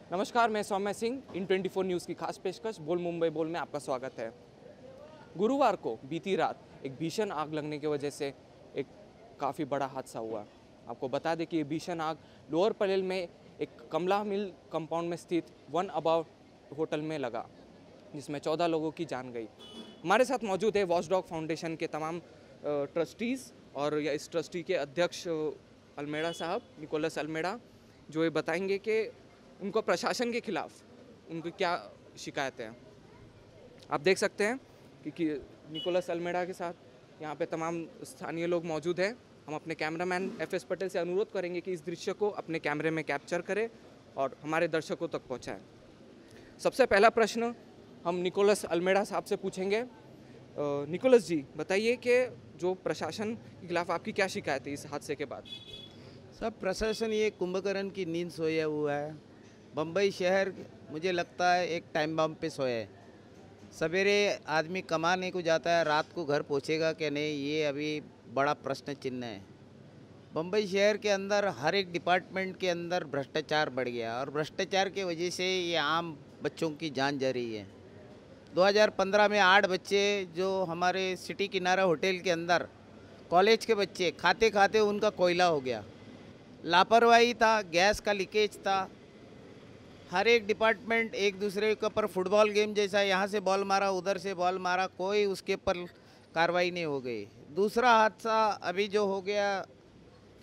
नमस्कार, मैं सौम्य सिंह। इन 24 न्यूज़ की खास पेशकश बोल मुंबई बोल में आपका स्वागत है। गुरुवार को बीती रात एक भीषण आग लगने की वजह से एक काफ़ी बड़ा हादसा हुआ। आपको बता दें कि ये भीषण आग लोअर परेल में एक कमला मिल कंपाउंड में स्थित वन अबाउट होटल में लगा, जिसमें 14 लोगों की जान गई। हमारे साथ मौजूद है वॉचडॉग फाउंडेशन के तमाम ट्रस्टीज़ और या इस ट्रस्टी के अध्यक्ष अल्मेड़ा साहब, निकोलस अल्मेड़ा, जो ये बताएंगे कि उनको प्रशासन के खिलाफ उनकी क्या शिकायतें हैं। आप देख सकते हैं कि निकोलस अल्मेड़ा के साथ यहाँ पे तमाम स्थानीय लोग मौजूद हैं। हम अपने कैमरामैन एफ.एस. पटेल से अनुरोध करेंगे कि इस दृश्य को अपने कैमरे में कैप्चर करें और हमारे दर्शकों तक पहुँचाएं। सबसे पहला प्रश्न हम निकोलस अल्मेड़ा साहब से पूछेंगे। निकोलस जी, बताइए कि जो प्रशासन के खिलाफ आपकी क्या शिकायत है इस हादसे के बाद? सब प्रशासन ये कुंभकर्ण की नींद सोया हुआ है। बम्बई शहर मुझे लगता है एक टाइम बम पे सोया है। सवेरे आदमी कमाने को जाता है, रात को घर पहुंचेगा कि नहीं, ये अभी बड़ा प्रश्न चिन्ह है। बम्बई शहर के अंदर हर एक डिपार्टमेंट के अंदर भ्रष्टाचार बढ़ गया और भ्रष्टाचार की वजह से ये आम बच्चों की जान जा रही है। 2015 में 8 बच्चे जो हमारे सिटी किनारा होटल के अंदर कॉलेज के बच्चे खाते खाते उनका कोयला हो गया। लापरवाही था, गैस का लीकेज था। हर एक डिपार्टमेंट एक दूसरे के ऊपर फुटबॉल गेम जैसा यहाँ से बॉल मारा, उधर से बॉल मारा, कोई उसके ऊपर कार्रवाई नहीं हो गई। दूसरा हादसा अभी जो हो गया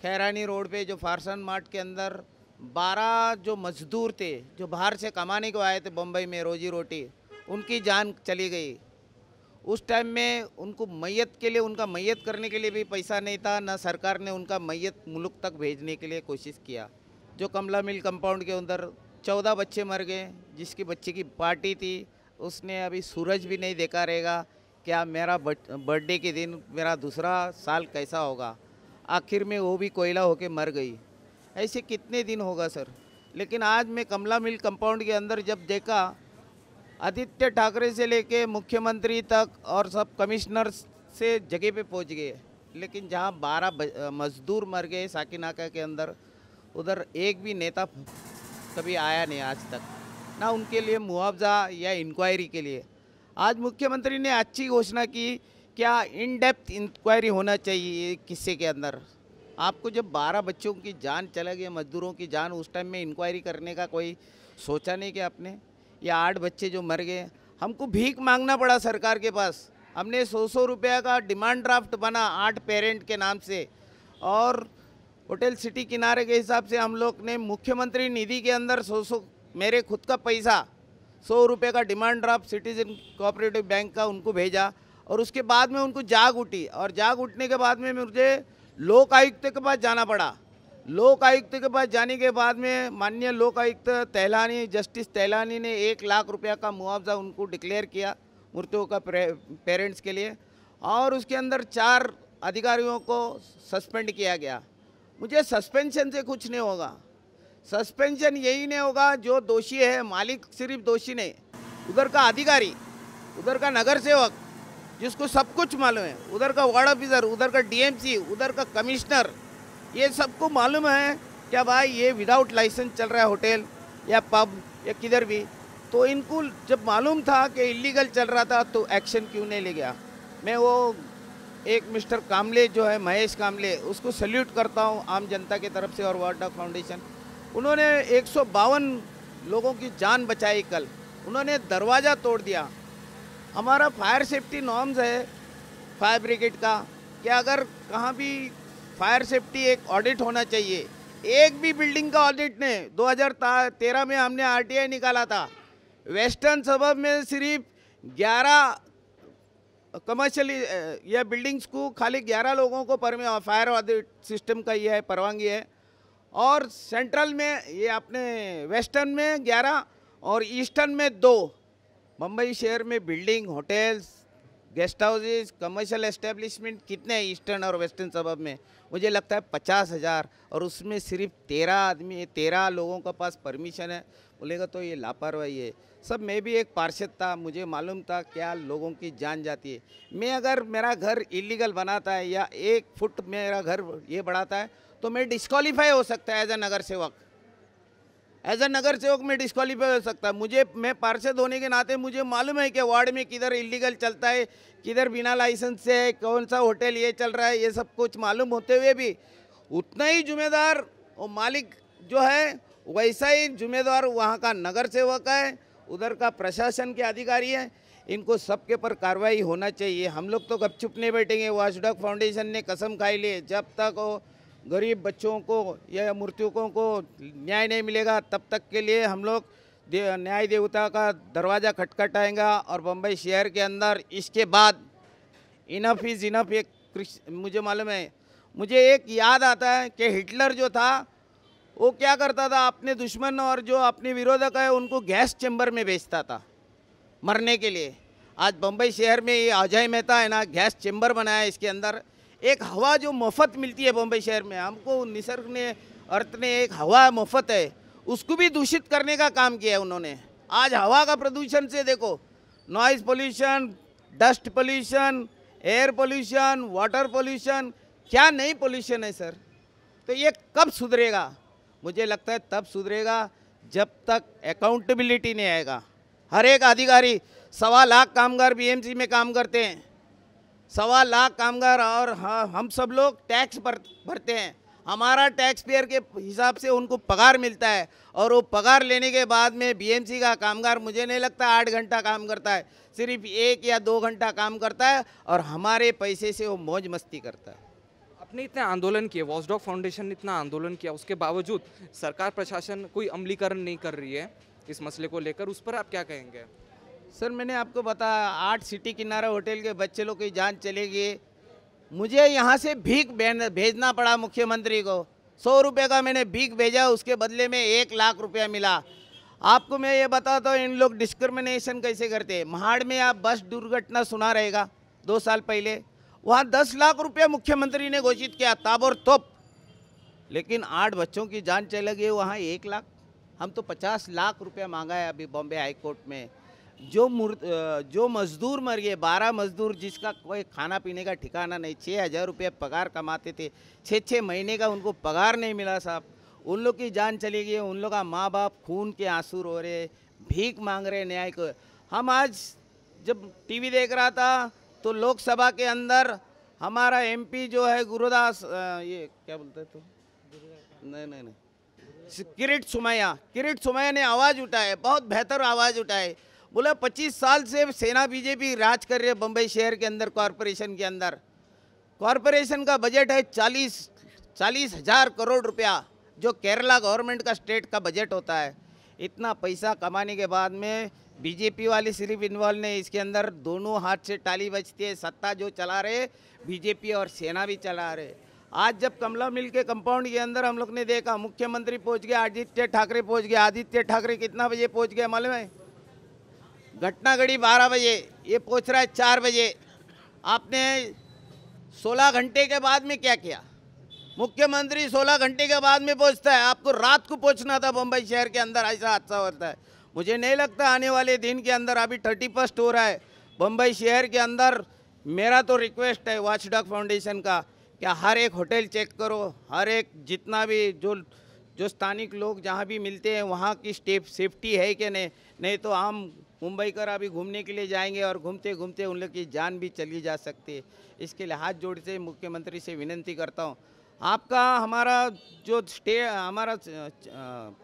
खैरानी रोड पे, जो फारसन मार्ट के अंदर 12 जो मजदूर थे जो बाहर से कमाने को आए थे बम्बई में रोजी रोटी, उनकी जान चली गई। उस टाइम में उनको मैयत के लिए, उनका मैयत करने के लिए भी पैसा नहीं था, ना सरकार ने उनका मैयत मुल्क तक भेजने के लिए कोशिश किया। जो कमला मिल कंपाउंड के अंदर 14 बच्चे मर गए। जिसकी बच्चे की पार्टी थी उसने अभी सूरज भी नहीं देखा रहेगा। क्या मेरा बर्थडे के दिन मेरा दूसरा साल कैसा होगा। आखिर में वो भी कोयला होके मर गई। ऐसे कितने दिन होगा सर। लेकिन आज मैं कमला मिल कंपाउंड के अंदर जब देखा, आदित्य ठाकरे से लेके मुख्यमंत्री तक और सब कमिश्नर से जगह पे पहुंच गए, लेकिन जहां 12 मजदूर मर गए साकिनाका के अंदर, उधर एक भी नेता कभी आया नहीं आज तक, ना उनके लिए मुआवजा या इंक्वायरी के लिए। आज मुख्यमंत्री ने अच्छी घोषणा की, क्या इन डेप्थ इंक्वायरी होना चाहिए किस्से के अंदर। आपको जब 12 बच्चों की जान चला गई, मजदूरों की जान, उस टाइम में इंक्वायरी करने का कोई सोचा नहीं कि आपने? या 8 बच्चे जो मर गए, हमको भीख मांगना पड़ा सरकार के पास। हमने 100 रुपया का डिमांड ड्राफ्ट बना 8 पेरेंट के नाम से, और होटल सिटी किनारे के हिसाब से हम लोग ने मुख्यमंत्री निधि के अंदर 100 मेरे खुद का पैसा 100 रुपये का demand draft citizen cooperative bank का उनको भेजा। और उसके बाद में उनको जाग उठी, और जाग उठने के बाद में मुझे लोक आयुक्त के पास जाना पड़ा। लोक आयुक्त के पास जाने के बाद में माननीय लोक आयुक्त तैलानी, जस्टिस तैलानी ने 1 लाख रुपया का मुआवजा उनको डिक्लेयर किया मृतकों का पेरेंट्स के लिए, और उसके अंदर 4 अधिकारियों को सस्पेंड किया गया। मुझे सस्पेंशन से कुछ नहीं होगा। सस्पेंशन यही नहीं होगा जो दोषी है, मालिक सिर्फ दोषी नहीं, उधर का अधिकारी, उधर का नगर सेवक जिसको सब कुछ मालूम है, उधर का वार्ड ऑफिसर, उधर का डीएमसी, उधर का कमिश्नर, ये सबको मालूम है क्या भाई ये विदाउट लाइसेंस चल रहा है होटल या पब या किधर भी। तो इनको जब मालूम था कि इलीगल चल रहा था तो एक्शन क्यों नहीं ले गया। मैं वो एक मिस्टर कामले जो है, महेश कामले, उसको सैल्यूट करता हूँ आम जनता की तरफ से और वॉचडॉग फाउंडेशन। उन्होंने 152 लोगों की जान बचाई। कल उन्होंने दरवाज़ा तोड़ दिया। हमारा फायर सेफ्टी नॉर्म्स है फायर ब्रिगेड का कि अगर कहाँ भी फायर सेफ्टी एक ऑडिट होना चाहिए। एक भी बिल्डिंग का ऑडिट नहीं। 2013 में हमने आरटीआई निकाला था। वेस्टर्न सबब में सिर्फ 11 कमर्शियल या बिल्डिंग्स को खाली 11 लोगों को फायर ऑडिट सिस्टम का ये है परवानगी है, और सेंट्रल में ये अपने वेस्टर्न में 11 और ईस्टर्न में 2। मुंबई शहर में building, hotels, guest houses, commercial establishment कितने हैं ईस्टर्न और वेस्टर्न सबब में? मुझे लगता है 50,000, और उसमें सिर्फ 13 लोगों के पास परमिशन है। बोलेगा तो ये लापरवाही है। सब मैं भी एक पार्षद था, मुझे मालूम था क्या लोगों की जान जाती है। मैं अगर मेरा घर इलीगल बनाता है या 1 फुट मेरा घर ये बढ़ाता है तो मैं डिस्क्वालीफाई हो सकता है एज ए नगर सेवक। एज अ नगर सेवक में डिस्क्वालीफाई हो सकता है। मैं पार्षद होने के नाते मुझे मालूम है कि वार्ड में किधर इलीगल चलता है, किधर बिना लाइसेंस से है, कौन सा होटल ये चल रहा है, ये सब कुछ मालूम होते हुए भी उतना ही जिम्मेदार और मालिक जो है वैसा ही जिम्मेदार वहाँ का नगर सेवक है, उधर का प्रशासन के अधिकारी है। इनको सबके पर कार्रवाई होना चाहिए। हम लोग तो कब चुप नहीं बैठेंगे। वॉचडॉग फाउंडेशन ने कसम खाई ली, जब तक वो गरीब बच्चों को या मृतकों को न्याय नहीं मिलेगा तब तक के लिए हम लोग न्याय देवता का दरवाज़ा खटखटाएंगा। और बम्बई शहर के अंदर इसके बाद इनफ इज़ इनफ। मुझे मालूम है, मुझे एक याद आता है कि हिटलर जो था वो क्या करता था, अपने दुश्मन और जो अपने विरोधक है उनको गैस चैम्बर में भेजता था मरने के लिए। आज बम्बई शहर में ये अजय मेहता है ना, गैस चैम्बर बनाया है। इसके अंदर एक हवा जो मुफ्त मिलती है बम्बई शहर में, हमको निसर्ग ने, अर्थ ने एक हवा मुफ्त है, उसको भी दूषित करने का काम किया है उन्होंने। आज हवा का प्रदूषण से देखो, noise pollution, dust pollution, air pollution, water pollution, क्या नई पोल्यूशन है सर। तो ये कब सुधरेगा? मुझे लगता है तब सुधरेगा जब तक अकाउंटेबिलिटी नहीं आएगा। हर एक अधिकारी, 1.25 लाख कामगार बीएमसी में काम करते हैं, 1.25 लाख कामगार, और हाँ हम सब लोग टैक्स भरते हैं। हमारा टैक्स पेयर के हिसाब से उनको पगार मिलता है, और वो पगार लेने के बाद में बीएमसी का कामगार मुझे नहीं लगता 8 घंटा काम करता है, सिर्फ 1 या 2 घंटा काम करता है, और हमारे पैसे से वो मौज मस्ती करता है। आपने इतने आंदोलन किए, वॉचडॉग फाउंडेशन ने इतना आंदोलन किया, उसके बावजूद सरकार प्रशासन कोई अमलीकरण नहीं कर रही है इस मसले को लेकर, उस पर आप क्या कहेंगे? सर मैंने आपको बताया, 8 सिटी किनारा होटल के बच्चे लोग की जान चलेगी। मुझे यहाँ से भीख भेजना पड़ा मुख्यमंत्री को। 100 रुपये का मैंने भीख भेजा, उसके बदले में 1 लाख रुपया मिला। आपको मैं ये बताता हूँ इन लोग डिस्क्रिमिनेशन कैसे करते हैं। महाड़ में आप बस दुर्घटना सुना रहेगा 2 साल पहले, वहाँ 10 लाख रुपया मुख्यमंत्री ने घोषित किया ताबड़तोड़, लेकिन 8 बच्चों की जान चली गई, वहाँ 1 लाख। हम तो 50 लाख रुपया मांगा है अभी बॉम्बे हाई कोर्ट में। जो मजदूर मर गए, 12 मजदूर जिसका कोई खाना पीने का ठिकाना नहीं, 6,000 रुपये पगार कमाते थे, 6 महीने का उनको पगार नहीं मिला साहब, उन लोग की जान चली गई। उन लोग का माँ बाप खून के आंसू रो रहे, भीख मांग रहे न्याय को। हम आज जब टीवी देख रहा था तो लोकसभा के अंदर हमारा एमपी जो है गुरुदास, ये क्या बोलते हैं, तो नहीं किरीट सुमैया ने आवाज़ उठाए, बहुत बेहतर आवाज़ उठाए। बोला 25 साल से सेना बीजेपी राज कर रही है बम्बई शहर के अंदर, कॉरपोरेशन के अंदर। कॉरपोरेशन का बजट है 40,000 करोड़ रुपया, जो केरला गवर्नमेंट का स्टेट का बजट होता है। इतना पैसा कमाने के बाद में बीजेपी वाले सिर्फ इन्वॉल्व नहीं, इसके अंदर दोनों हाथ से ताली बजती है। सत्ता जो चला रहे बीजेपी और सेना भी चला रहे। आज जब कमला मिल के कंपाउंड के अंदर हम लोग ने देखा, मुख्यमंत्री पहुंच गया, आदित्य ठाकरे पहुंच गया। आदित्य ठाकरे कितना बजे पहुंच गया मालूम है? घटना घड़ी 12 बजे, ये पहुंच रहा है 4 बजे। आपने 16 घंटे के बाद में क्या किया? मुख्यमंत्री 16 घंटे के बाद में पहुंचता है, आपको रात को पहुंचना था बम्बई शहर के अंदर। ऐसा हादसा होता है। मुझे नहीं लगता आने वाले दिन के अंदर, अभी 31 हो रहा है बम्बई शहर के अंदर। मेरा तो रिक्वेस्ट है वॉचडॉग फाउंडेशन का, क्या हर एक होटल चेक करो, हर एक जितना भी जो स्थानिक लोग जहाँ भी मिलते हैं वहाँ की सेफ्टी है कि नहीं तो हम मुंबई कर अभी घूमने के लिए जाएंगे और घूमते घूमते उन लोग की जान भी चली जा सकती है। इसके लिए हाथ जोड़ से मुख्यमंत्री से विनती करता हूँ, आपका हमारा जो हमारा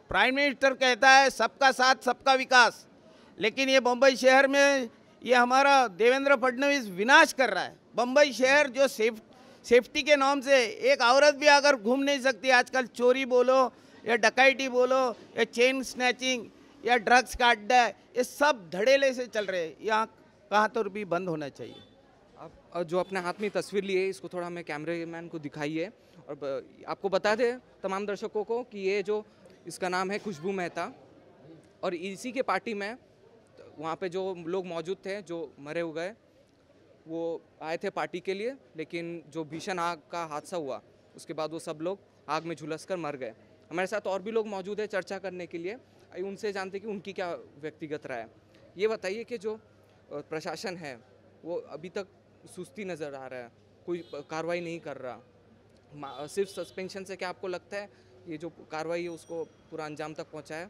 प्राइम मिनिस्टर कहता है सबका साथ सबका विकास, लेकिन ये बम्बई शहर में ये हमारा देवेंद्र फडणवीस विनाश कर रहा है। बम्बई शहर जो सेफ्टी के नाम से एक औरत भी अगर घूम नहीं सकती, आजकल चोरी बोलो या डकैती बोलो या चेन स्नैचिंग या ड्रग्स का अड्डा, ये सब धड़ेले से चल रहे हैं। यहाँ कहाँ तो भी बंद होना चाहिए। आप जो अपने हाथ में तस्वीर लिए, इसको थोड़ा हमें कैमरेमैन को दिखाइए, और आपको बता दें तमाम दर्शकों को कि ये जो इसका नाम है खुशबू मेहता, और इसी के पार्टी में वहाँ पे जो लोग मौजूद थे, जो मरे हुए, वो आए थे पार्टी के लिए, लेकिन जो भीषण आग का हादसा हुआ उसके बाद वो सब लोग आग में झुलस कर मर गए। हमारे साथ और भी लोग मौजूद हैं चर्चा करने के लिए, उनसे जानते कि उनकी क्या व्यक्तिगत राय है। ये बताइए कि जो प्रशासन है वो अभी तक सुस्ती नज़र आ रहा है, कोई कार्रवाई नहीं कर रहा, सिर्फ सस्पेंशन से क्या आपको लगता है ये जो कार्रवाई है उसको पूरा अंजाम तक पहुंचाया?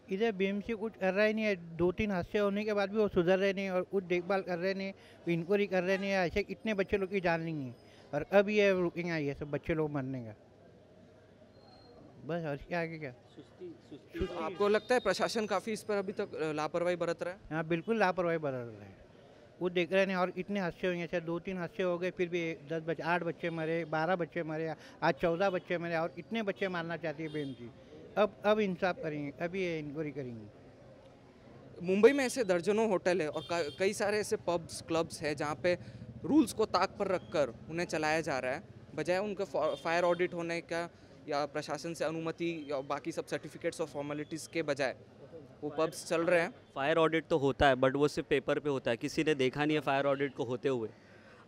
इधर बीएमसी कुछ कर रहा ही नहीं है, 2-3 हादसे होने के बाद भी वो सुधर रहे नहीं और कुछ देखभाल कर रहे नहीं, इंक्वायरी कर रहे नहीं, ऐसे कितने बच्चे लोग की जान नहीं है और अब ये रुकेंगे ये सब बच्चे लोग मरने का, बस और क्या आगे क्या। तो आपको लगता है प्रशासन काफ़ी इस पर अभी तक लापरवाही बरत रहा है? हाँ बिल्कुल लापरवाही बरत रहे हैं, वो देख रहे नहीं और इतने हादसे हुए हैं, 2-3 हादसे हो गए फिर भी 8 बच्चे मरे, 12 बच्चे मरे, आज 14 बच्चे मरे और इतने बच्चे मारना चाहती है बीएमसी। अब इंसाफ करेंगे, अभी ये इंक्वायरी करेंगे। मुंबई में ऐसे दर्जनों होटल है और कई सारे ऐसे पब्स क्लब्स हैं जहाँ पे रूल्स को ताक पर रखकर उन्हें चलाया जा रहा है, बजाय उनका फायर ऑडिट होने का या प्रशासन से अनुमति या बाकी सब सर्टिफिकेट्स और फॉर्मेलिटीज़ के बजाय वो पब्स चल रहे हैं। फायर ऑडिट तो होता है बट वो सिर्फ पेपर पे होता है, किसी ने देखा नहीं है फायर ऑडिट को होते हुए।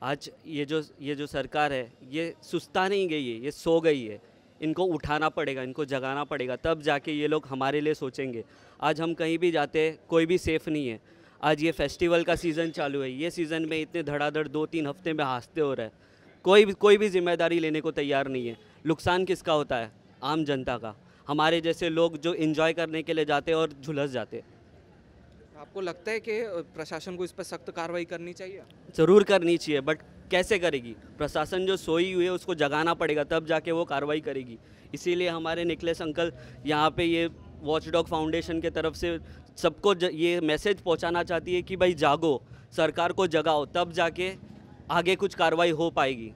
आज ये जो सरकार है ये सुस्ता नहीं गई है, ये सो गई है। इनको उठाना पड़ेगा, इनको जगाना पड़ेगा, तब जाके ये लोग हमारे लिए सोचेंगे। आज हम कहीं भी जाते हैं कोई भी सेफ़ नहीं है। आज ये फेस्टिवल का सीज़न चालू है, ये सीज़न में इतने धड़ाधड़ 2-3 हफ्ते में हादसे हो रहे हैं, कोई भी जिम्मेदारी लेने को तैयार नहीं है। नुकसान किसका होता है? आम जनता का, हमारे जैसे लोग जो एंजॉय करने के लिए जाते हैं और झुलस जाते हैं। आपको लगता है कि प्रशासन को इस पर सख्त कार्रवाई करनी चाहिए? ज़रूर करनी चाहिए बट कैसे करेगी? प्रशासन जो सोई हुई है उसको जगाना पड़ेगा, तब जाके वो कार्रवाई करेगी। इसीलिए हमारे निखिलेश अंकल यहाँ पे ये वॉचडॉग फाउंडेशन के तरफ से सबको ये मैसेज पहुँचाना चाहती है कि भाई जागो, सरकार को जगाओ, तब जाके आगे कुछ कार्रवाई हो पाएगी।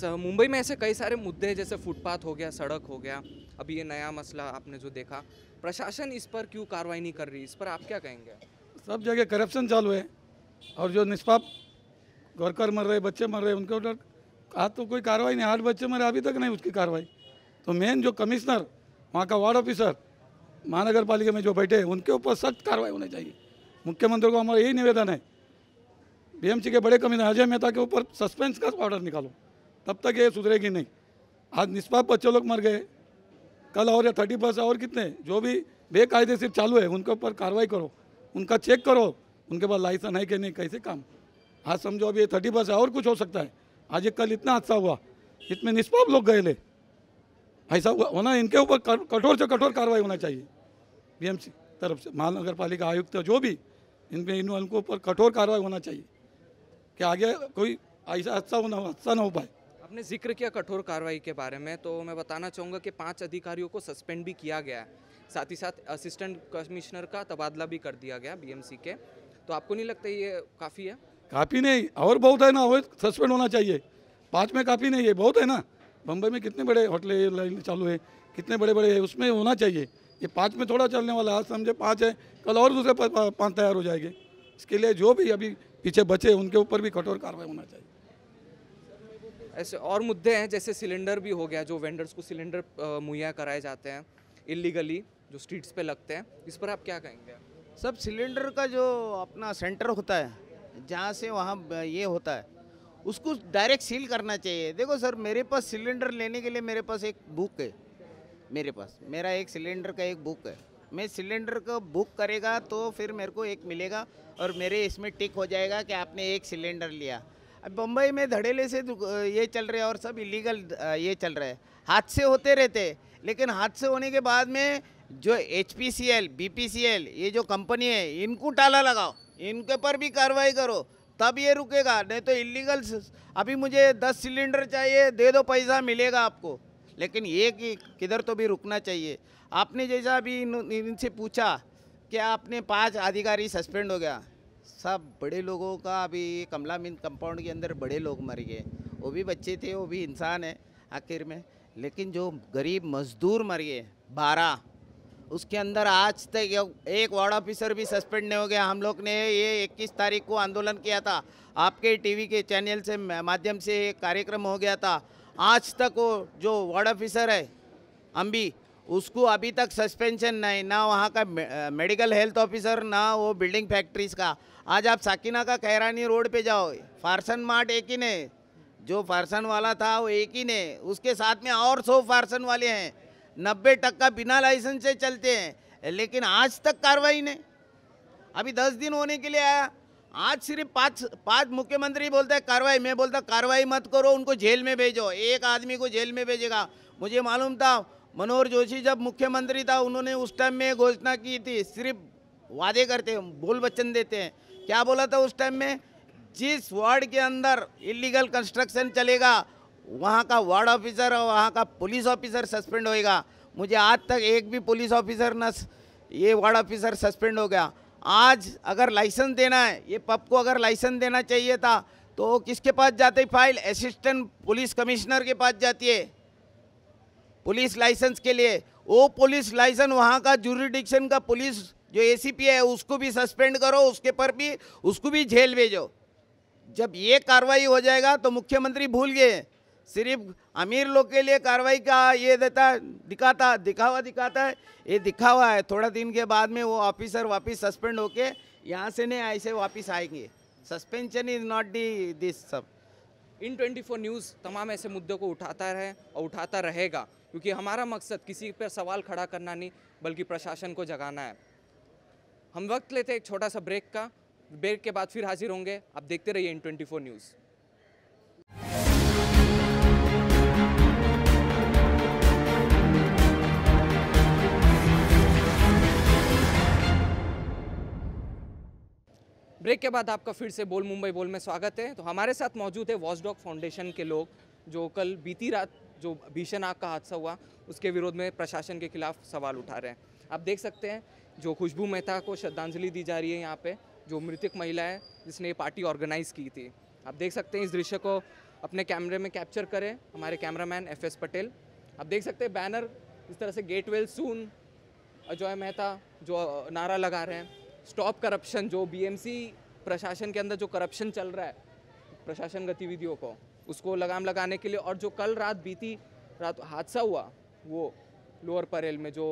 मुंबई में ऐसे कई सारे मुद्दे हैं, जैसे फुटपाथ हो गया, सड़क हो गया, अभी ये नया मसला आपने जो देखा, प्रशासन इस पर क्यों कार्रवाई नहीं कर रही? इस पर आप क्या कहेंगे? सब जगह करप्शन चालू है और जो निष्पाप वर्कर मर रहे, बच्चे मर रहे, उनके ऊपर आज तो कोई कार्रवाई नहीं। 8 बच्चे मरे, अभी तक नहीं उसकी कार्रवाई। तो मेन जो कमिश्नर, वहाँ का वार्ड ऑफिसर, महानगर पालिका में जो बैठे हैं, उनके ऊपर सख्त कार्रवाई होनी चाहिए। मुख्यमंत्री को हमारा यही निवेदन है, बीएमसी के बड़े कमिश्नर अजय मेहता के ऊपर सस्पेंस का ऑर्डर निकालो, तब तक ये सुधरेगी नहीं। आज निष्पाप बच्चे लोग मर गए, कल और या 30% और कितने जो भी बेकायदेशीर चालू है उनके ऊपर कार्रवाई करो, उनका चेक करो, उनके पास लाइसेंस है कि नहीं, कैसे काम। आज समझो अभी 30% और कुछ हो सकता है। आज कल इतना हादसा हुआ, इसमें निष्पाप लोग गए ले, ऐसा होना, इनके ऊपर कठोर से कठोर कार्रवाई होना चाहिए बीएमसी तरफ से, महानगर पालिका आयुक्त जो भी इनके ऊपर कठोर कार्रवाई होना चाहिए कि आगे कोई ऐसा हादसा ना हो पाए। आपने जिक्र किया कठोर कार्रवाई के बारे में, तो मैं बताना चाहूँगा कि 5 अधिकारियों को सस्पेंड भी किया गया है, साथ ही साथ असिस्टेंट कमिश्नर का तबादला भी कर दिया गया बीएमसी के। तो आपको नहीं लगता ये काफ़ी है? काफ़ी नहीं, और बहुत है ना, और सस्पेंड होना चाहिए। 5 में काफ़ी नहीं है, बहुत है ना। बम्बई में कितने बड़े होटल चालू है, कितने बड़े बड़े है, उसमें होना चाहिए। ये 5 में थोड़ा चलने वाला, आज समझे 5 है, कल और दूसरे 5 तैयार हो जाएंगे। इसके लिए जो भी अभी पीछे बचे उनके ऊपर भी कठोर कार्रवाई होना चाहिए। ऐसे और मुद्दे हैं, जैसे सिलेंडर भी हो गया, जो वेंडर्स को सिलेंडर मुहैया कराए जाते हैं इलीगली, जो स्ट्रीट्स पे लगते हैं, इस पर आप क्या कहेंगे? सब सिलेंडर का जो अपना सेंटर होता है, जहाँ से वहाँ ये होता है, उसको डायरेक्ट सील करना चाहिए। देखो सर, मेरे पास सिलेंडर लेने के लिए मेरे पास एक बुक है, मेरा एक सिलेंडर का एक बुक है। मैं सिलेंडर का बुक करेगा तो फिर मेरे को एक मिलेगा और मेरे इसमें टिक हो जाएगा कि आपने एक सिलेंडर लिया। अब बम्बई में धड़ेले से ये चल रहे हैं और सब इलीगल ये चल रहा है, हादसे होते रहते हैं। लेकिन हादसे होने के बाद में जो HPCL, BPCL ये जो कंपनी है, इनको ताला लगाओ, इनके पर भी कार्रवाई करो, तब ये रुकेगा। नहीं तो इलीगल, अभी मुझे 10 सिलेंडर चाहिए, दे दो, पैसा मिलेगा आपको, लेकिन ये किधर तो भी रुकना चाहिए। आपने जैसा अभी इनसे पूछा कि आपने 5 अधिकारी सस्पेंड हो गया, सब बड़े लोगों का, अभी कमला मिंट कंपाउंड के अंदर बड़े लोग मर गए, वो भी बच्चे थे, वो भी इंसान है आखिर में। लेकिन जो गरीब मजदूर मर गए 12, उसके अंदर आज तक एक वार्ड ऑफिसर भी सस्पेंड नहीं हो गया। हम लोग ने ये 21 तारीख को आंदोलन किया था, आपके टीवी के चैनल से माध्यम से एक कार्यक्रम हो गया था। आज तक वो जो वार्ड ऑफिसर है अम्बी, उसको अभी तक सस्पेंशन नहीं, ना वहाँ का मेडिकल हेल्थ ऑफिसर, ना वो बिल्डिंग फैक्ट्रीज का। आज आप साकिना का खैरानी रोड पे जाओ, फारसन मार्ट एक ही ने, जो फारसन वाला था वो एक ही ने, उसके साथ में और 100 फारसन वाले हैं, 90% बिना लाइसेंस से चलते हैं, लेकिन आज तक कार्रवाई नहीं। अभी 10 दिन होने के लिए आया, आज सिर्फ पांच मुख्यमंत्री बोलते हैं कार्रवाई, मैं बोलता कार्रवाई मत करो, उनको जेल में भेजो। एक आदमी को जेल में भेजेगा। मुझे मालूम था मनोहर जोशी जब मुख्यमंत्री था उन्होंने उस टाइम में घोषणा की थी, सिर्फ वादे करते हैं, बोल वचन देते हैं। क्या बोला था उस टाइम में, जिस वार्ड के अंदर इलीगल कंस्ट्रक्शन चलेगा वहाँ का वार्ड ऑफिसर और वहाँ का पुलिस ऑफिसर सस्पेंड होएगा। मुझे आज तक एक भी पुलिस ऑफिसर न ये वार्ड ऑफिसर सस्पेंड हो गया। आज अगर लाइसेंस देना है, ये पब को अगर लाइसेंस देना चाहिए था तो किसके पास जाती फाइल, असिस्टेंट पुलिस कमिश्नर के पास जाती है पुलिस लाइसेंस के लिए। वो पुलिस लाइसेंस वहाँ का जुरिडिक्शन का पुलिस जो एसीपी है उसको भी सस्पेंड करो, उसके पर भी उसको भी जेल भेजो। जब ये कार्रवाई हो जाएगा तो मुख्यमंत्री भूल गए, सिर्फ अमीर लोग के लिए कार्रवाई का ये दिखावा दिखाता है। ये दिखावा है, थोड़ा दिन के बाद में वो ऑफिसर वापस सस्पेंड होके यहाँ से नहीं ऐसे वापस आएंगे। सस्पेंशन इज नॉट दिस सब। इन 24 न्यूज़ तमाम ऐसे मुद्दों को उठाता रहे और उठाता रहेगा, क्योंकि हमारा मकसद किसी पर सवाल खड़ा करना नहीं बल्कि प्रशासन को जगाना है। हम वक्त लेते हैं एक छोटा सा ब्रेक का, ब्रेक के बाद फिर हाजिर होंगे। आप देखते रहिए इन 24 न्यूज़। ब्रेक के बाद आपका फिर से बोल मुंबई बोल में स्वागत है। तो हमारे साथ मौजूद है वॉचडॉग फाउंडेशन के लोग, जो कल बीती रात जो भीषण आग का हादसा हुआ उसके विरोध में प्रशासन के खिलाफ सवाल उठा रहे हैं। आप देख सकते हैं जो खुशबू मेहता को श्रद्धांजलि दी जा रही है यहाँ पे, जो मृतक महिला है जिसने ये पार्टी ऑर्गेनाइज की थी। आप देख सकते हैं इस दृश्य को अपने कैमरे में कैप्चर करें हमारे कैमरामैन FS पटेल। आप देख सकते हैं बैनर इस तरह से get well soon, Ajay Mehta जो नारा लगा रहे हैं, स्टॉप करप्शन, जो BMC प्रशासन के अंदर जो करप्शन चल रहा है प्रशासन गतिविधियों को उसको लगाम लगाने के लिए। और जो कल रात बीती रात हादसा हुआ वो लोअर परेल में जो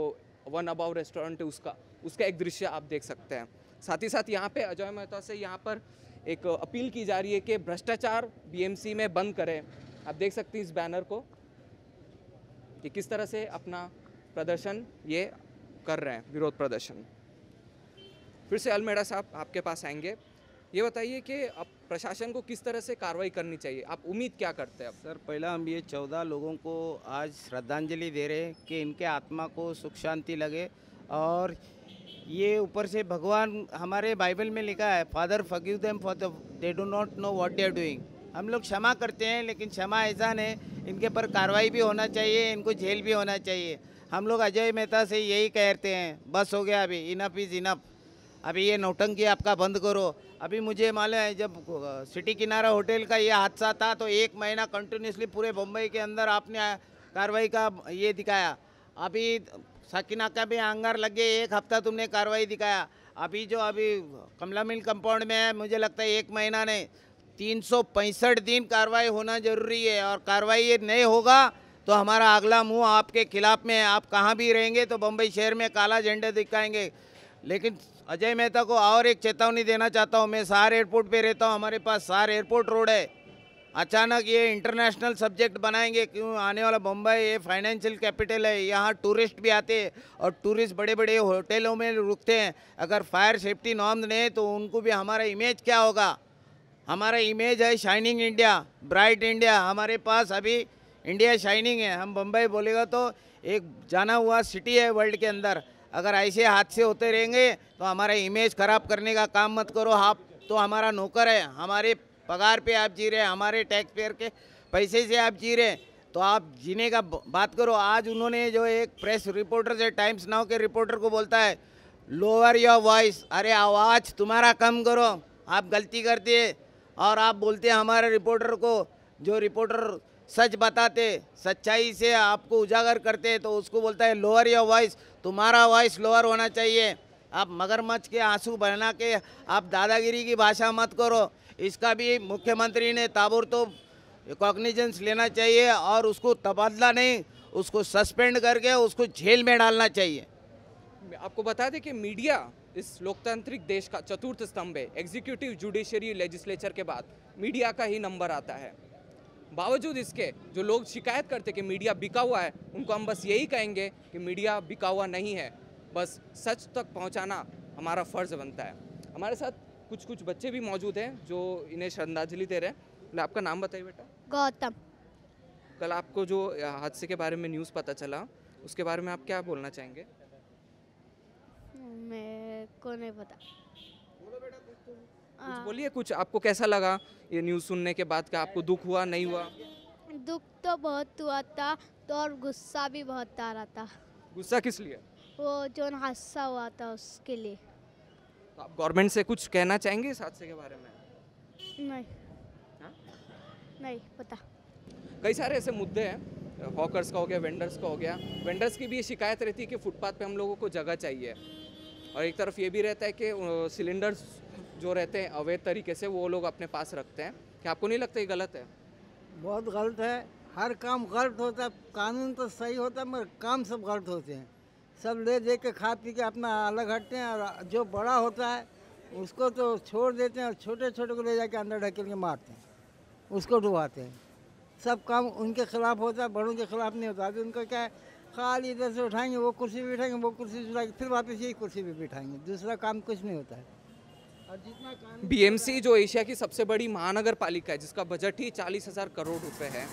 वन अबाव रेस्टोरेंट है उसका एक दृश्य आप देख सकते हैं। साथ ही साथ यहाँ पे अजय मेहता से यहाँ पर एक अपील की जा रही है कि भ्रष्टाचार BMC में बंद करें। आप देख सकते हैं इस बैनर को कि किस तरह से अपना प्रदर्शन ये कर रहे हैं, विरोध प्रदर्शन। फिर से अलमेड़ा साहब आपके पास आएंगे। ये बताइए कि अब प्रशासन को किस तरह से कार्रवाई करनी चाहिए, आप उम्मीद क्या करते हैं अब? सर पहला हम ये 14 लोगों को आज श्रद्धांजलि दे रहे हैं कि इनके आत्मा को सुख शांति लगे। और ये ऊपर से भगवान हमारे बाइबल में लिखा है, father forgive them for they do not know what they are doing. हम लोग क्षमा करते हैं, लेकिन क्षमा ऐसा नहीं, इनके पर कार्रवाई भी होना चाहिए, इनको जेल भी होना चाहिए। हम लोग अजय मेहता से यही कहते हैं, बस हो गया, अभी इनफ इज़ इनफ, अभी ये नौटंकी आपका बंद करो। अभी मुझे मालूम है जब सिटी किनारा होटल का ये हादसा था तो 1 महीना कंटिन्यूसली पूरे मुंबई के अंदर आपने कार्रवाई का ये दिखाया। अभी साकिनाका भी अंगार लग गए, 1 हफ्ता तुमने कार्रवाई दिखाया। अभी जो कमला मिल कंपाउंड में है, मुझे लगता है 1 महीना नहीं 365 दिन कार्रवाई होना जरूरी है। और कार्रवाई ये नहीं होगा तो हमारा अगला मुँह आपके खिलाफ में है। आप कहाँ भी रहेंगे तो बम्बई शहर में काला झंडा दिखाएंगे। लेकिन अजय मेहता को और एक चेतावनी देना चाहता हूँ। मैं सार एयरपोर्ट पे रहता हूँ, हमारे पास सार एयरपोर्ट रोड है। अचानक ये इंटरनेशनल सब्जेक्ट बनाएंगे, क्यों? आने वाला मुंबई ये फाइनेंशियल कैपिटल है, यहाँ टूरिस्ट भी आते हैं और टूरिस्ट बड़े बड़े होटलों में रुकते हैं। अगर फायर सेफ्टी नॉर्म नहीं तो उनको भी हमारा इमेज क्या होगा? हमारा इमेज है शाइनिंग इंडिया, ब्राइट इंडिया। हमारे पास अभी इंडिया शाइनिंग है। हम मुंबई बोलेगा तो एक जाना हुआ सिटी है वर्ल्ड के अंदर। अगर ऐसे हादसे होते रहेंगे तो हमारा इमेज ख़राब करने का काम मत करो। आप तो हमारा नौकर है, हमारे पगार पे आप जी रहे हैं, हमारे टैक्स पेयर के पैसे से आप जी रहे हैं, तो आप जीने का बात करो। आज उन्होंने जो एक प्रेस रिपोर्टर से, टाइम्स नाउ के रिपोर्टर को बोलता है लोअर योर वॉइस, अरे आवाज़ तुम्हारा कम करो, आप गलती करते हैं। और आप बोलते हैं हमारे रिपोर्टर को, जो रिपोर्टर सच बताते, सच्चाई से आपको उजागर करते, तो उसको बोलता है लोअर योर वॉइस, तुम्हारा वॉइस लोअर होना चाहिए। आप मगरमच्छ के आंसू बना के आप दादागिरी की भाषा मत करो। इसका भी मुख्यमंत्री ने ताबड़तोड़ कॉग्निजेंस लेना चाहिए और उसको तबादला नहीं, उसको सस्पेंड करके उसको जेल में डालना चाहिए। आपको बता दें कि मीडिया इस लोकतांत्रिक देश का चतुर्थ स्तंभ है। एग्जीक्यूटिव, जुडिशरी, लेजिस्लेचर के बाद मीडिया का ही नंबर आता है। बावजूद इसके जो लोग शिकायत करते कि मीडिया बिका हुआ है, उनको हम बस यही कहेंगे कि मीडिया बिका हुआ नहीं है, बस सच तक पहुंचाना हमारा फ़र्ज़ बनता है। हमारे साथ कुछ कुछ बच्चे भी मौजूद हैं जो इन्हें श्रद्धांजलि दे रहे हैं। पहले आपका नाम बताइए बेटा। गौतम। कल आपको जो हादसे के बारे में न्यूज़ पता चला, उसके बारे में आप क्या बोलना चाहेंगे? मेरे को नहीं पता। कुछ बोलिए, कुछ आपको कैसा लगा ये न्यूज़ सुनने के बाद? क्या आपको दुख हुआ, नहीं हुआ? दुख तो बहुत हुआ था, तो और गुस्सा भी बहुत आ रहा था। गुस्सा किस लिए? वो जो हादसा हुआ था उसके लिए। तो आप गवर्नमेंट से कुछ कहना चाहेंगे इस हादसे के बारे में? नहीं। हाँ? नहीं पता। कई सारे ऐसे मुद्दे हैं, हॉकर्स का हो गया, वेंडर्स का हो गया। वेंडर्स की भी ये शिकायत रहती है कि फुटपाथ पे हम लोगों को जगह चाहिए, और एक तरफ ये भी रहता है कि सिलेंडर्स जो रहते हैं अवैध तरीके से वो लोग अपने पास रखते हैं। क्या आपको नहीं लगता ये गलत है? बहुत गलत है। हर काम गलत होता है। कानून तो सही होता है मगर काम सब गलत होते हैं। सब ले दे के खा पी के अपना अलग हटते हैं, और जो बड़ा होता है उसको तो छोड़ देते हैं, और छोटे छोटे को ले जाके अंदर ढकेल के मारते हैं, उसको डुबाते हैं। सब काम उनके खिलाफ होता है, बड़ों के खिलाफ नहीं होता। अभी उनको क्या है, खाली इधर से उठाएंगे, वो कुर्सी भी बिठाएंगे, वो कुर्सी उठाएंगे, फिर वापस यही कुर्सी भी बिठाएंगे। दूसरा काम कुछ नहीं होता है। और जितना काम बीएमसी जो एशिया की सबसे बड़ी महानगर पालिका है, जिसका बजट ही 40,000 करोड़ रुपए है,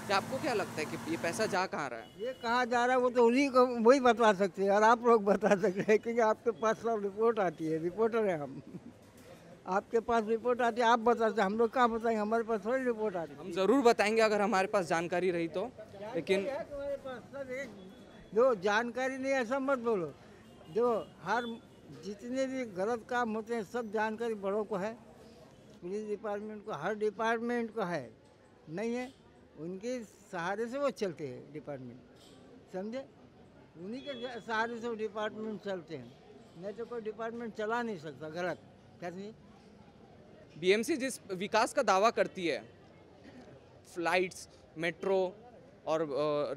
क्या आपको क्या लगता है कि ये पैसा जा कहाँ रहा है? ये कहाँ जा रहा है वो तो उन्हीं को वही बता सकते हैं, और आप लोग बता सकते हैं, क्योंकि आपके पास सब रिपोर्ट आती है। रिपोर्टर हैं हम। आपके पास रिपोर्ट आती है, आप बताते हैं, हम लोग कहाँ बताएंगे? हमारे पास थोड़ी रिपोर्ट आती है। हम ज़रूर बताएंगे अगर हमारे पास जानकारी रही तो, लेकिन है तुम्हारे पास सर। एक दो जानकारी नहीं, ऐसा मत बोलो। जो हर जितने भी गलत काम होते हैं सब जानकारी बड़ों को है, पुलिस डिपार्टमेंट को, हर डिपार्टमेंट को है। नहीं है, उनके सहारे से वो चलते हैं डिपार्टमेंट, समझे? उन्हीं के सहारे से वो डिपार्टमेंट चलते हैं, नहीं तो कोई डिपार्टमेंट चला नहीं सकता। गलत कैसे? बीएमसी जिस विकास का दावा करती है, फ्लाइट्स, मेट्रो और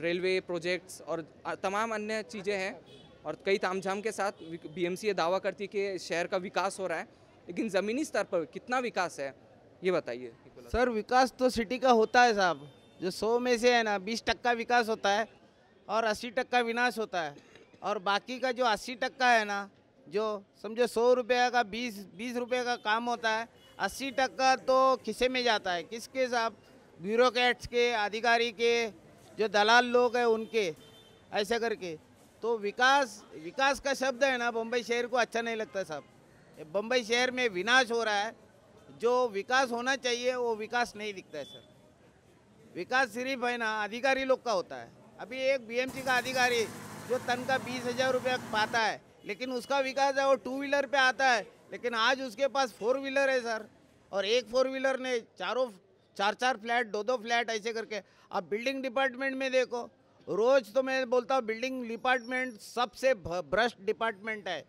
रेलवे प्रोजेक्ट्स और तमाम अन्य चीज़ें हैं, और कई तामझाम के साथ बीएमसी ये दावा करती है कि शहर का विकास हो रहा है, लेकिन ज़मीनी स्तर पर कितना विकास है ये बताइए। सर विकास तो सिटी का होता है साहब। जो 100 में से है ना 20% विकास होता है और 80% विनाश होता है, और बाकी का जो 80% है ना, जो समझो 100 रुपये का 20 रुपये का काम होता है, 80% तो खिसे में जाता है। किसके साहब? ब्यूरोक्रेट्स के, अधिकारी के, जो दलाल लोग हैं उनके, ऐसा करके। तो विकास का शब्द है ना, बम्बई शहर को अच्छा नहीं लगता साहब। बम्बई शहर में विनाश हो रहा है। जो विकास होना चाहिए वो विकास नहीं दिखता है सर। विकास सिर्फ है ना अधिकारी लोग का होता है। अभी एक बीएमसी का अधिकारी जो तनख्वाह 20,000 रुपये पाता है, लेकिन उसका विकास है वो 2 व्हीलर पे आता है, लेकिन आज उसके पास 4 व्हीलर है सर, और एक 4 व्हीलर ने चार फ्लैट, 2 फ्लैट ऐसे करके। अब बिल्डिंग डिपार्टमेंट में देखो, रोज तो मैं बोलता हूँ बिल्डिंग डिपार्टमेंट सबसे भ्रष्ट डिपार्टमेंट है।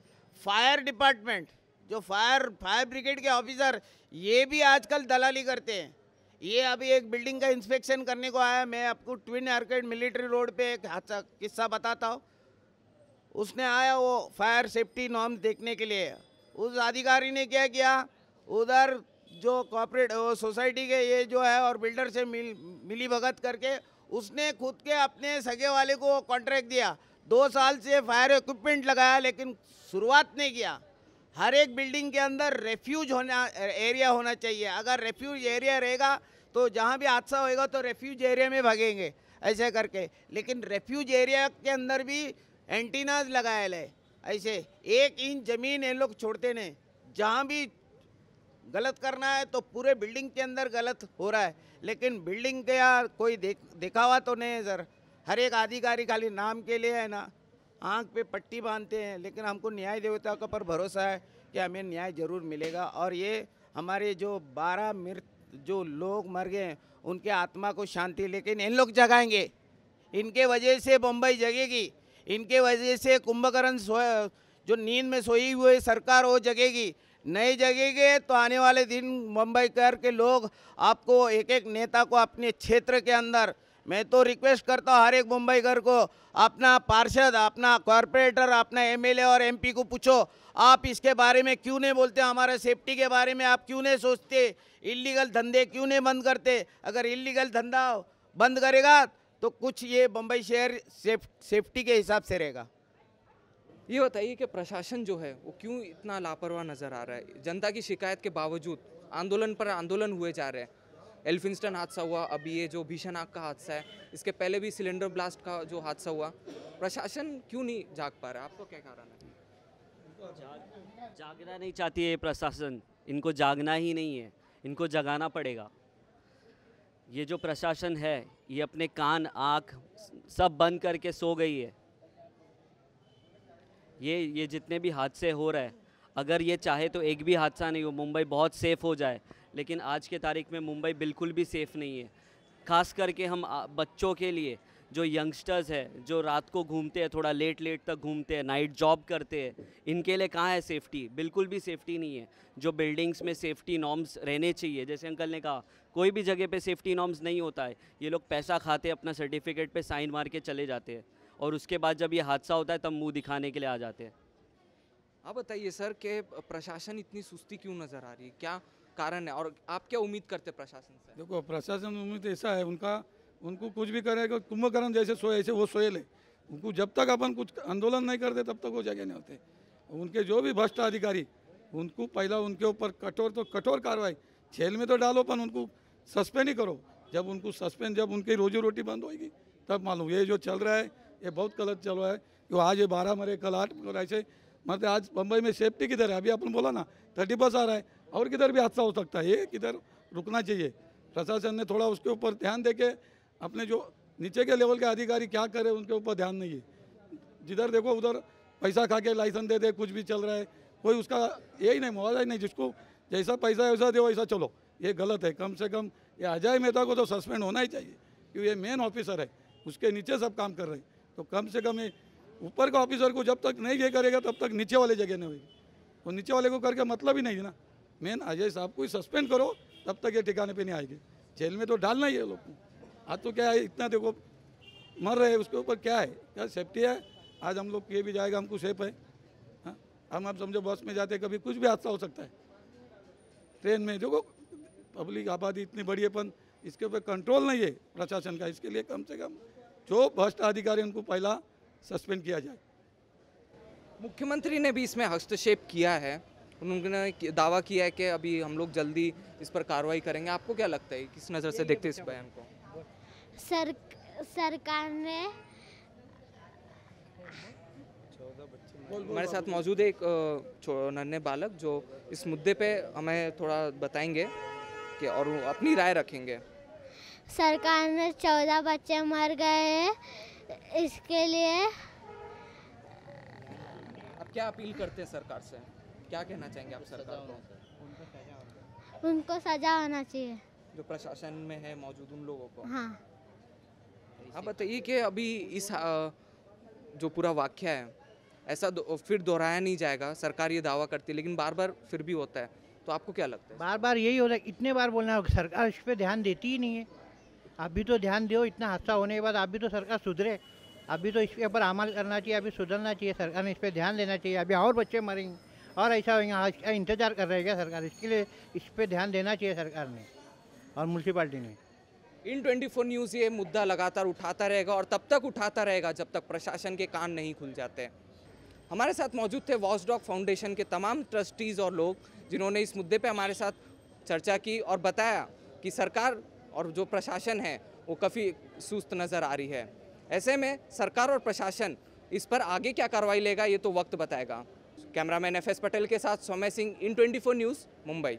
फायर डिपार्टमेंट, जो फायर ब्रिगेड के ऑफिसर, ये भी आजकल दलाली करते हैं। ये अभी एक बिल्डिंग का इंस्पेक्शन करने को आया, मैं आपको ट्विन आर्केड मिलिट्री रोड पे एक हादसा किस्सा बताता हूँ। उसने आया वो फायर सेफ्टी नॉर्म्स देखने के लिए। उस अधिकारी ने क्या किया, उधर जो कॉर्पोरेट सोसाइटी के ये जो है और बिल्डर से मिली भगत करके उसने खुद के अपने सगे वाले को कॉन्ट्रैक्ट दिया। 2 साल से फायर इक्विपमेंट लगाया, लेकिन शुरुआत नहीं किया। हर एक बिल्डिंग के अंदर रेफ्यूज एरिया होना चाहिए। अगर रेफ्यूज एरिया रहेगा तो जहाँ भी हादसा होएगा तो रेफ्यूज एरिया में भागेंगे, ऐसे करके। लेकिन रेफ्यूज एरिया के अंदर भी एंटीनाज लगाए ले, ऐसे 1 इंच ज़मीन ये लोग छोड़ते नहीं। जहाँ भी गलत करना है तो पूरे बिल्डिंग के अंदर गलत हो रहा है, लेकिन बिल्डिंग के यार कोई दिखावा तो नहीं है सर। हर एक अधिकारी खाली नाम के लिए है ना आँख पे पट्टी बांधते हैं, लेकिन हमको न्याय देवता का पर भरोसा है कि हमें न्याय जरूर मिलेगा। और ये हमारे जो 12 मृत जो लोग मर गए उनके आत्मा को शांति, लेकिन इन लोग जगाएंगे। इनके वजह से मुंबई जगेगी, इनके वजह से कुंभकर्ण जो नींद में सोई हुई सरकार वो जगेगी। नहीं जगेंगे तो आने वाले दिन मुंबई कर के लोग आपको एक एक नेता को अपने क्षेत्र के अंदर, मैं तो रिक्वेस्ट करता हूँ हर एक मुंबई घर को, अपना पार्षद, अपना कॉरपोरेटर, अपना एमएलए और एमपी को पूछो, आप इसके बारे में क्यों नहीं बोलते? हमारे सेफ्टी के बारे में आप क्यों नहीं सोचते? इलीगल धंधे क्यों नहीं बंद करते? अगर इलीगल धंधा बंद करेगा तो कुछ ये मुंबई शहर सेफ्टी के हिसाब से रहेगा। ये बताइए कि प्रशासन जो है वो क्यों इतना लापरवाह नज़र आ रहा है? जनता की शिकायत के बावजूद आंदोलन पर आंदोलन हुए जा रहे हैं। एल्फिंस्टन हादसा हुआ, अभी ये जो भीषण आग का हादसा है, इसके पहले भी सिलेंडर ब्लास्ट का जो हादसा हुआ, प्रशासन क्यों नहीं जाग पा रहा है? आपको क्या कारण है? जागना नहीं चाहती है ये प्रशासन, इनको जागना ही नहीं है, इनको जगाना पड़ेगा। ये जो प्रशासन है ये अपने कान आँख सब बंद करके सो गई है। ये जितने भी हादसे हो रहे हैं, अगर ये चाहे तो एक भी हादसा नहीं हो, मुंबई बहुत सेफ़ हो जाए, लेकिन आज के तारीख में मुंबई बिल्कुल भी सेफ़ नहीं है। खास करके हम बच्चों के लिए, जो यंगस्टर्स है, जो रात को घूमते हैं, थोड़ा लेट तक घूमते हैं, नाइट जॉब करते हैं, इनके लिए कहाँ है सेफ़्टी? बिल्कुल भी सेफ़्टी नहीं है। जो बिल्डिंग्स में सेफ़्टी नॉर्म्स रहने चाहिए, जैसे अंकल ने कहा, कोई भी जगह पे सेफ़्टी नॉर्म्स नहीं होता है। ये लोग पैसा खाते, अपना सर्टिफिकेट पे साइन मार के चले जाते हैं, और उसके बाद जब ये हादसा होता है तब मुंह दिखाने के लिए आ जाते हैं। आप बताइए सर कि प्रशासन इतनी सुस्ती क्यों नज़र आ रही है? क्या कारण है और आप क्या उम्मीद करते हैं प्रशासन से? देखो, प्रशासन में उम्मीद ऐसा है उनको कुछ भी करेगा, कुंभकर्ण जैसे सोए ऐसे वो सोए ले। उनको जब तक अपन कुछ आंदोलन नहीं करते तब तक वो जगह नहीं होते। उनके जो भी भ्रष्ट अधिकारी, उनको पहला उनके ऊपर कठोर तो कठोर कार्रवाई, जेल में तो डालो, पर उनको सस्पेंड ही करो। जब उनको सस्पेंड, जब उनकी रोजी रोटी बंद होगी तब मालूम। ये जो चल रहा है ये बहुत गलत चल रहा है। जो आज ये 12 मरे, कल 8 ऐसे मतलब आज बम्बई में सेफ्टी किधर है? अभी अपन बोला ना 30 बस आ रहा है, और किधर भी हादसा हो सकता है। ये किधर रुकना चाहिए? प्रशासन ने थोड़ा उसके ऊपर ध्यान देके, अपने जो नीचे के लेवल के अधिकारी क्या करे उनके ऊपर ध्यान नहीं है। जिधर देखो उधर पैसा खा के लाइसेंस दे दे, कुछ भी चल रहा है, कोई उसका यही नहीं, मुआवजा ही नहीं। जिसको जैसा पैसा है वैसा दो, ऐसा चलो, ये गलत है। कम से कम ये अजय मेहता को तो सस्पेंड होना ही चाहिए, क्योंकि ये मेन ऑफिसर है, उसके नीचे सब काम कर रहे हैं। तो कम से कम ये ऊपर का ऑफिसर को जब तक नहीं ये करेगा तब तक नीचे वाले जगह नहीं होगी। तो नीचे वाले को करके मतलब ही नहीं है ना। मेन अजय साहब को ही सस्पेंड करो, तब तक ये ठिकाने पे नहीं आएगी। जेल में तो डालना ही है लोग को। आज तो क्या है, इतना देखो मर रहे हैं, उसके ऊपर क्या है? क्या सेफ्टी है? आज हम लोग ये भी जाएगा, हमको सेफ है। हाँ, हम आप समझो बस में जाते कभी कुछ भी हादसा हो सकता है। ट्रेन में देखो पब्लिक आबादी इतनी बड़ी है, पर इसके ऊपर कंट्रोल नहीं है प्रशासन का। इसके लिए कम से कम जो भ्रष्ट अधिकारी उनको पहला सस्पेंड किया जाए। मुख्यमंत्री ने भी इसमें हस्तक्षेप किया है। उन्होंने दावा किया है कि अभी हम लोग जल्दी इस पर कार्रवाई करेंगे। आपको क्या लगता है, किस नज़र से देखते हैं इस बयान को? सरकार ने हमारे साथ मौजूद है एक नन्हे बालक जो इस मुद्दे पे हमें थोड़ा बताएंगे कि और वो अपनी राय रखेंगे। सरकार ने 14 बच्चे मर गए हैं, इसके लिए अब क्या अपील करते हैं सरकार से? क्या कहना चाहेंगे आप सरकार को? उनको सजा होना चाहिए, जो प्रशासन में है मौजूद उन लोगों को। हाँ। आप बताइए कि अभी इस जो पूरा वाकया है ऐसा फिर दोहराया नहीं जाएगा। सरकार ये दावा करती है लेकिन बार बार फिर भी होता है, तो आपको क्या लगता है? बार बार यही हो रहा है, इतने बार बोलना है, सरकार इस पर ध्यान देती ही नहीं है। आप भी तो ध्यान दो, इतना हादसा होने के बाद आप भी तो सरकार सुधरे। अभी तो इसके ऊपर अमल करना चाहिए, अभी सुधरना चाहिए, सरकार ने इस पर ध्यान देना चाहिए। अभी और बच्चे मरेंगे और ऐसा होगा, इंतजार कर रहे हैं क्या सरकार? इसके लिए इस पर ध्यान देना चाहिए सरकार ने और म्यूनसिपाल्टी ने। इन 24 न्यूज़ ये मुद्दा लगातार उठाता रहेगा और तब तक उठाता रहेगा जब तक प्रशासन के कान नहीं खुल जाते। हमारे साथ मौजूद थे वॉचडॉग फाउंडेशन के तमाम ट्रस्टीज़ और लोग, जिन्होंने इस मुद्दे पे हमारे साथ चर्चा की और बताया कि सरकार और जो प्रशासन है वो काफ़ी सुस्त नज़र आ रही है। ऐसे में सरकार और प्रशासन इस पर आगे क्या कार्रवाई लेगा ये तो वक्त बताएगा। कैमरामैन FS पटेल के साथ सौम्य सिंह, इन 24 न्यूज़, मुंबई।